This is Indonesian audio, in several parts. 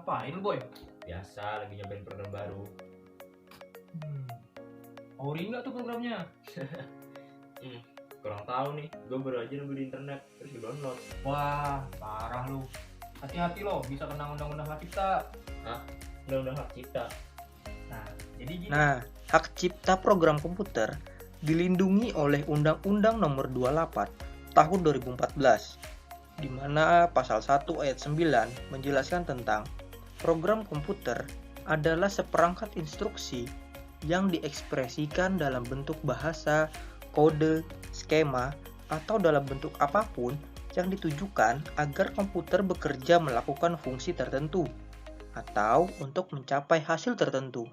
Ngapain lu, Boy? Biasa lagi nyobain program baru. Ori nggak tuh programnya? Kurang tahu nih, gue baru aja nunggu di internet terus gue download. Wah, parah lu. Hati-hati loh, bisa kena undang-undang hak cipta. Undang-undang hak cipta. Jadi gini. Nah, hak cipta program komputer dilindungi oleh Undang-Undang Nomor 28 Tahun 2014, di mana pasal 1 ayat 9 menjelaskan tentang program komputer adalah seperangkat instruksi yang diekspresikan dalam bentuk bahasa, kode, skema, atau dalam bentuk apapun yang ditujukan agar komputer bekerja melakukan fungsi tertentu atau untuk mencapai hasil tertentu.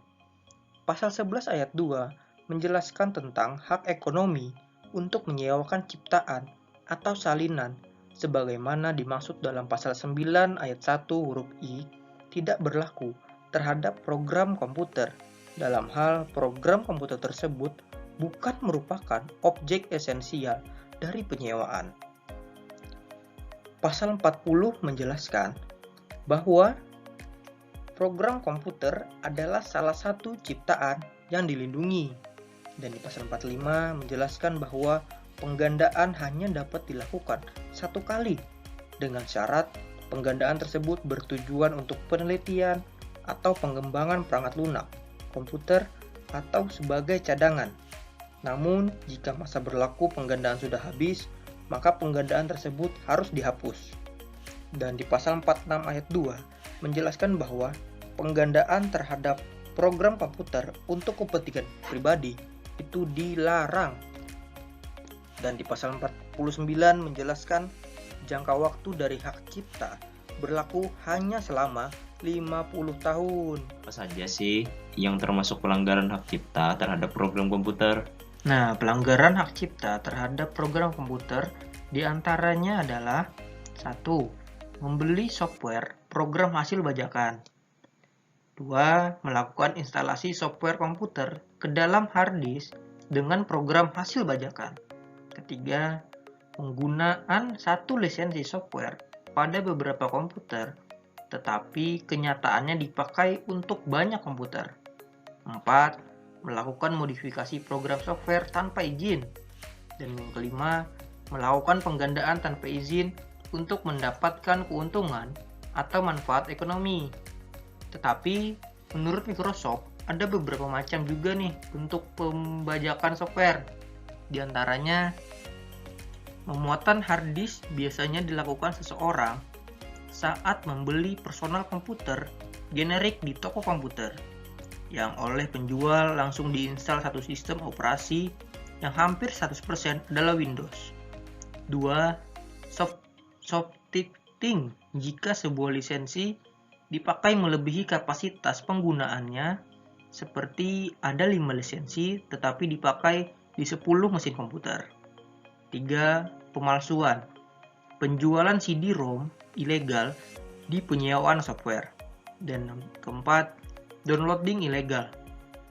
Pasal 11 ayat 2 menjelaskan tentang hak ekonomi untuk menyewakan ciptaan atau salinan sebagaimana dimaksud dalam pasal 9 ayat 1 huruf I tidak berlaku terhadap program komputer dalam hal program komputer tersebut bukan merupakan objek esensial dari penyewaan. Pasal 40 menjelaskan bahwa program komputer adalah salah satu ciptaan yang dilindungi, dan di pasal 45 menjelaskan bahwa penggandaan hanya dapat dilakukan satu kali dengan syarat penggandaan tersebut bertujuan untuk penelitian atau pengembangan perangkat lunak, komputer, atau sebagai cadangan. Namun, jika masa berlaku penggandaan sudah habis, maka penggandaan tersebut harus dihapus. Dan di pasal 46 ayat 2 menjelaskan bahwa penggandaan terhadap program komputer untuk kepentingan pribadi itu dilarang. Dan di pasal 49 menjelaskan jangka waktu dari hak cipta berlaku hanya selama 50 tahun. Apa saja sih yang termasuk pelanggaran hak cipta terhadap program komputer? Nah, pelanggaran hak cipta terhadap program komputer diantaranya adalah 1. Membeli software program hasil bajakan. 2. Melakukan instalasi software komputer ke dalam hard disk dengan program hasil bajakan. 3. Penggunaan satu lisensi software pada beberapa komputer, tetapi kenyataannya dipakai untuk banyak komputer. 4. Melakukan modifikasi program software tanpa izin. Dan yang kelima, melakukan penggandaan tanpa izin untuk mendapatkan keuntungan atau manfaat ekonomi. Tetapi, menurut Microsoft, ada beberapa macam juga nih bentuk pembajakan software. Di antaranya, memuatan hard disk biasanya dilakukan seseorang saat membeli personal komputer generik di toko komputer, yang oleh penjual langsung diinstal satu sistem operasi yang hampir 100% adalah Windows. 2. Softiting, jika sebuah lisensi dipakai melebihi kapasitas penggunaannya, seperti ada 5 lisensi tetapi dipakai di 10 mesin komputer. 3. Pemalsuan, penjualan CD-ROM ilegal di penyewaan software. Dan keempat, downloading ilegal,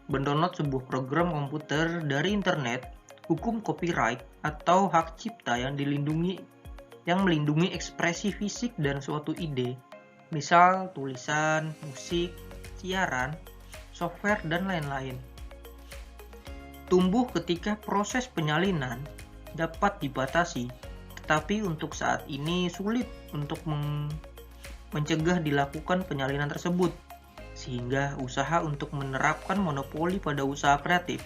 mendownload sebuah program komputer dari internet, hukum copyright atau hak cipta yang melindungi ekspresi fisik dan suatu ide, misal tulisan, musik, siaran, software, dan lain-lain. Tumbuh ketika proses penyalinan dapat dibatasi, tetapi untuk saat ini sulit untuk mencegah dilakukan penyalinan tersebut, sehingga usaha untuk menerapkan monopoli pada usaha kreatif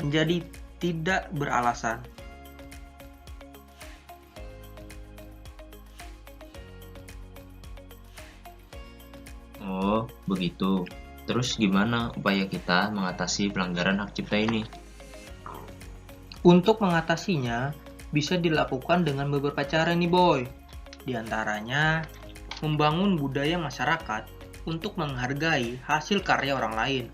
menjadi tidak beralasan. Oh, begitu. Terus gimana upaya kita mengatasi pelanggaran hak cipta ini? Untuk mengatasinya, bisa dilakukan dengan beberapa cara nih boy. Di antaranya, membangun budaya masyarakat untuk menghargai hasil karya orang lain.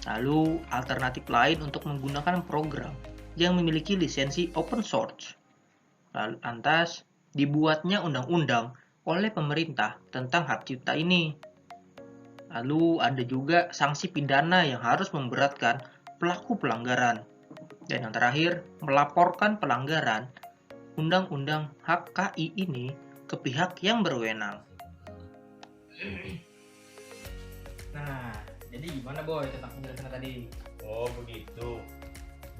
Lalu, alternatif lain untuk menggunakan program yang memiliki lisensi open source. Lalu, lantas, dibuatnya undang-undang oleh pemerintah tentang hak cipta ini. Lalu, ada juga sanksi pidana yang harus memberatkan pelaku pelanggaran. Dan yang terakhir, melaporkan pelanggaran undang-undang HKI ini ke pihak yang berwenang. Nah, jadi gimana boy tentang penjelasan tadi? Oh begitu.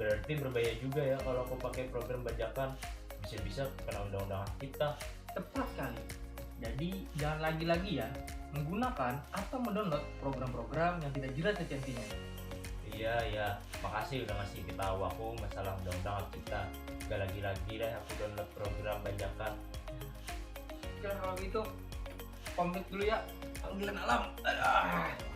Berarti berbahaya juga ya kalau aku pakai program bajakan. Bisa-bisa kena undang-undang hak cipta. Tepat sekali. Jadi jangan lagi-lagi ya menggunakan atau mendownload program-program yang tidak jelas lisensinya. Iya ya, makasih udah ngasih tahu aku masalah undang-undang hak cipta. Gak lagi-lagi deh aku download program bajakan. Oke kalau gitu, pamit dulu ya. Panggilan alam. Aduh.